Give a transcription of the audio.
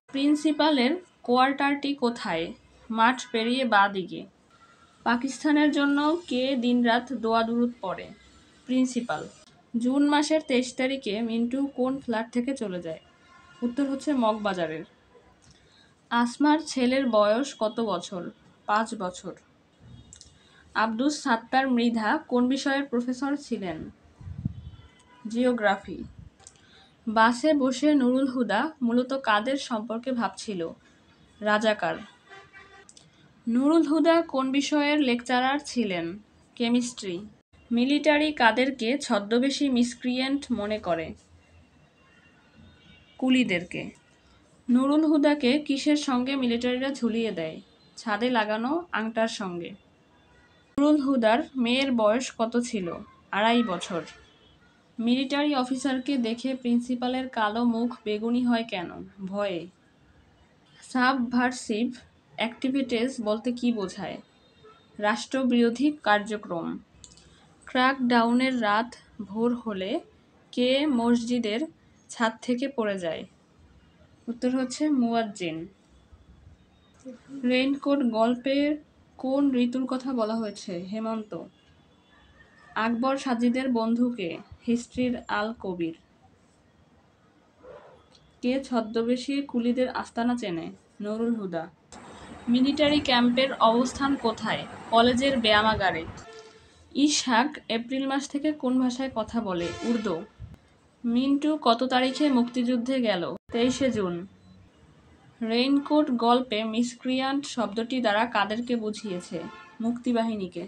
প্রিন্সিপালের কোয়ার্টারটি কোথায়? মাঠ পেরিয়ে বাঁ দিকে। পাকিস্তানের জন্য কে দিনরাত দোয়া দুরুদ পড়ে? প্রিন্সিপাল। জুন মাসের 23 তারিখে মিন্টু কোন ফ্ল্যাট থেকে চলে যায়? উত্তর হচ্ছে মগবাজারের। আসমার ছেলের বয়স কত বছর? 5 বছর। আব্দুস সাত্তার মৃধা কোন বিষয়ের প্রফেসর ছিলেন? জিওগ্রাফি। বাসে বসে নুরুল হুদা মূলত কাদের সম্পর্কে ভাবছিল? রাজাকার। নুরুল হুদা কোন বিষয়ের লেকচারার ছিলেন? কেমিস্ট্রি। মিলিটারি কাদেরকে ছদ্মবেশী মিসক্রিয়েন্ট মনে করে? কুলিদেরকে। নুরুল হুদাকে কিসের সঙ্গে মিলিটারিরা ঝুলিয়ে দেয়? ছাদে লাগানো আংটার সঙ্গে। নুরুল হুদার মেয়ের বয়স কত ছিল? 2.5 বছর। মিলিটারি অফিসারকে দেখে প্রিন্সিপালের কালো মুখ বেগুনি হয় কেন? ভয়ে। সাবভার্সিভ অ্যাক্টিভিটিস বলতে কী বোঝায়? রাষ্ট্রবিরোধী কার্যক্রম। ক্র্যাকডাউনের রাত ভোর হলে কে মসজিদের ছাদ থেকে পড়ে যায়? উত্তর হচ্ছে মুয়াজ্জিন। রেইনকোট গল্পের কোন ঋতুর কথা বলা হয়েছে? হেমন্ত। আকবর সাজিদের বন্ধুকে? হিস্ট্রির আল কবির। কে ছদ্মবেশী কুলিদের আস্তানা চেনে? নুরুল হুদা। মিলিটারি ক্যাম্পের অবস্থান কোথায়? কলেজের ব্যায়ামাগারে। ইসহাক এপ্রিল মাস থেকে কোন ভাষায় কথা বলে? উর্দু। মিন্টু কত তারিখে মুক্তিযুদ্ধে গেল? 23 জুন। রেইনকোট গল্পে মিসক্রিয়ান্ট শব্দটি দ্বারা কাদেরকে বুঝিয়েছে? মুক্তিবাহিনীকে।